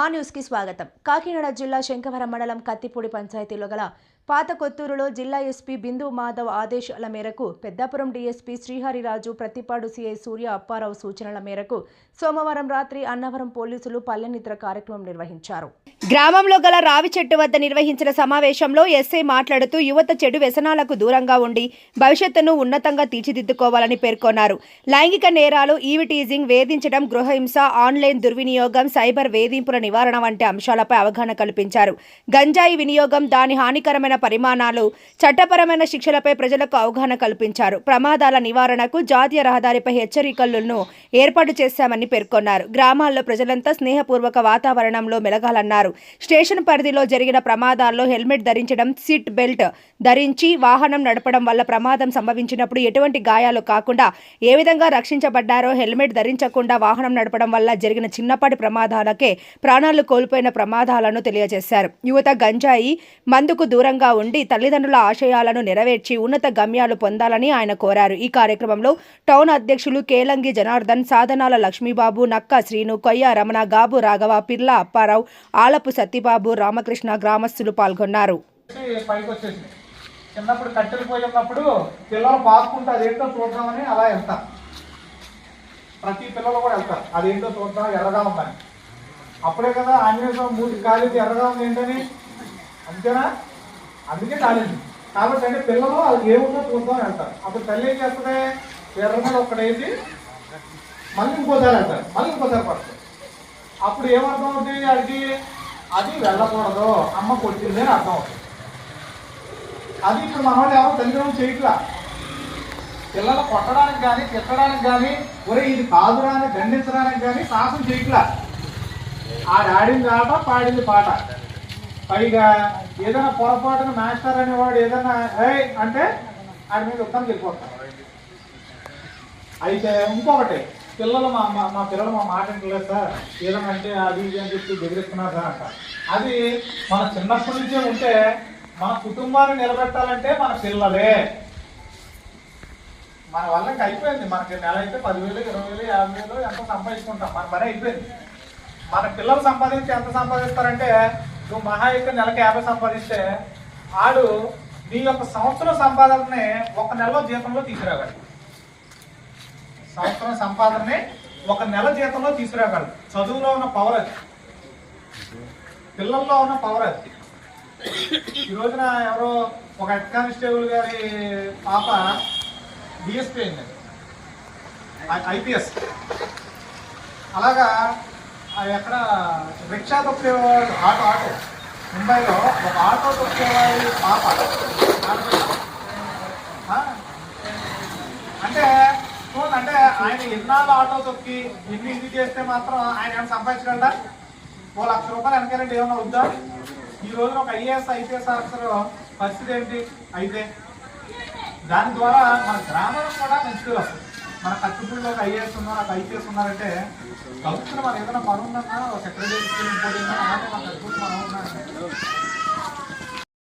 మా న్యూస్ కి స్వాగతం. కాకినాడ జిల్లా శంకవరం మండలం కత్తిపూడి పంచాయతీలో గల పాత కొత్తూరులో జిల్లా ఎస్పీ బిందు మాధవ్ ఆదేశాల మేరకు పెద్దాపురం డీఎస్పీ శ్రీహరిరాజు, ప్రతిపాడు సిఐ సూర్య అప్పారావు సూచనల మేరకు సోమవారం రాత్రి అన్నవరం పోలీసులు పల్లెనిద్ర కార్యక్రమం నిర్వహించారు. గ్రామంలో గల రావి చెట్టు వద్ద నిర్వహించిన సమావేశంలో ఎస్ఐ మాట్లాడుతూ యువత చెడు వ్యసనాలకు దూరంగా ఉండి భవిష్యత్తును ఉన్నతంగా తీర్చిదిద్దుకోవాలని పేర్కొన్నారు. లైంగిక నేరాలు, ఈవిటీజింగ్, వేధించడం, గృహహింస, ఆన్లైన్ దుర్వినియోగం, సైబర్ వేధింపుల నివారణ వంటి అంశాలపై అవగాహన కల్పించారు. గంజాయి వినియోగం, దాని హానికరమైన పరిమాణాలు, చట్టపరమైన శిక్షలపై ప్రజలకు అవగాహన కల్పించారు. ప్రమాదాల నివారణకు జాతీయ రహదారిపై హెచ్చరికలను ఏర్పాటు చేశామని పేర్కొన్నారు. గ్రామాల్లో ప్రజలంతా స్నేహపూర్వక వాతావరణంలో మెలగాలన్నారు. స్టేషన్ పరిధిలో జరిగిన ప్రమాదాల్లో హెల్మెట్ ధరించడం, సీట్ బెల్ట్ ధరించి వాహనం నడపడం వల్ల ప్రమాదం సంభవించినప్పుడు ఎటువంటి గాయాలు కాకుండా ఏ విధంగా రక్షించబడ్డారో, హెల్మెట్ ధరించకుండా వాహనం నడపడం వల్ల జరిగిన చిన్నపాటి ప్రమాదాలకే ప్రాణాలు కోల్పోయిన ప్రమాదాలను తెలియజేశారు. యువత గంజాయి, మందుకు దూరంగా ఉండి తల్లిదండ్రుల ఆశయాలను నెరవేర్చి ఉన్నత గమ్యాలు పొందాలని ఆయన కోరారు. ఈ కార్యక్రమంలో టౌన్ అధ్యక్షులు కేలంగి జనార్దన్, సాధనాల లక్ష్మీబాబు, నక్క శ్రీను, కొయ్య రమణ, గాబు రాఘవ, పిర్ల అప్పారావు, ఆలపు సత్యబాబు, రామకృష్ణ గ్రామస్తులు పాల్గొన్నారు. చిన్నప్పుడు కట్టెలు పోయినప్పుడు పిల్లలు పాసుకుంటే అదేంటో చూద్దామని అలా వెళ్తారు. ప్రతి పిల్లలు కూడా వెళ్తారు, అదేంటో చూద్దాం ఎర్రగా ఉందని. అప్పుడే కదా ఆంజనేయ మూడు కాలేజీ ఎర్రగా ఉంది ఏంటని, అంతేనా? అందుకే కాలేజీ కాబట్టి అంటే పిల్లలు అది ఏముందో చూద్దామని వెళ్తారు. అప్పుడు తల్లి ఏం చేస్తుంది, ఎర్ర మీద ఒక్కడేసి మళ్ళీ ఇంకోసారి వెళ్తారు, మళ్ళీ ఇంకోసారి పడుతుంది. అప్పుడు ఏమర్థం అవుతుంది వాడికి, అది వెళ్ళకూడదు, అమ్మ కొట్టింది అని అర్థం అవుతుంది. అది ఇప్పుడు మన వాళ్ళు ఎవరో తల్లిదండ్రులు చేయట్లా. పిల్లలు కొట్టడానికి కానీ తిట్టడానికి కానీ, ఒరే ఇది కాదురా అని దండించడానికి కానీ సాహసం చేయట్లా. ఆడింది ఆట, పాడింది పాట. పైగా ఏదైనా పొరపాటున మాస్టర్ అనేవాడు ఏదైనా అంటే ఆడి మీద యుద్ధానికి వెళ్ళిపోతారు. అయితే ఇంకొకటి, పిల్లలు మా పిల్లలు మా మాట వింటలేదు సార్, ఏదైనా అంటే అది ఇది అని చెప్పి బెదిరిస్తున్నారు సార్ అంట. అది మన చిన్నప్పటి నుంచే ఉంటే మన కుటుంబాన్ని నిలబెట్టాలంటే మన పిల్లలే. మన వాళ్ళకి అయిపోయింది, మనకి నెల అయితే 10,000, 20,000, 50,000 ఎంత సంపాదించుకుంటాం, మన పని అయిపోయింది. మన పిల్లలు సంపాదించి ఎంత సంపాదిస్తారంటే, నువ్వు మహా అయితే నెలకి 50 సంపాదిస్తే ఆడు నీ యొక్క సంవత్సరం సంపాదనని ఒక నెలలో జీతంలో తీసుకురాగలడు. సంవత్సరం సంపాదనని ఒక నెల జీతంలో తీసుకురాగలడు. చదువులో ఉన్న పవర్ అది, పిల్లల్లో ఉన్న పవర్ అది. ఈ రోజున ఎవరో ఒక హెడ్ కానిస్టేబుల్ గారి పాప డిఎస్పీ అయింది, ఐపీఎస్. అలాగా ఎక్కడ రిక్షా తొక్కేవాడు, ఆటో ముంబైలో ఒక ఆటో తొక్కేవాడి పాప అంటే అంటే ఆయన ఎన్నాళ్ళు ఆటో తొక్కి ఇన్ని చేస్తే మాత్రం ఆయన ఏమైనా సంపాదించగలరా? ఓ ₹1,00,000 వెనకాలంటే ఏమైనా వద్దా? ఈ రోజున ఒక ఐఏఎస్, ఐపీఎస్ ఆఫీసర్ పరిస్థితి ఏంటి? అయితే దాని ద్వారా మన గ్రామంలో కూడా మంచి పేరు వస్తుంది. మన కత్తిపూడిలో ఒక ఐఏఎస్ ఉన్నారు, ఒక ఐపీఎస్ ఉన్నారంటే కలుపుతున్న మనం ఏదైనా పని ఉందన్నా, సెక్రటరీ ఇంకోటి మన కత్తిపూడి మనం ఉన్నారంటే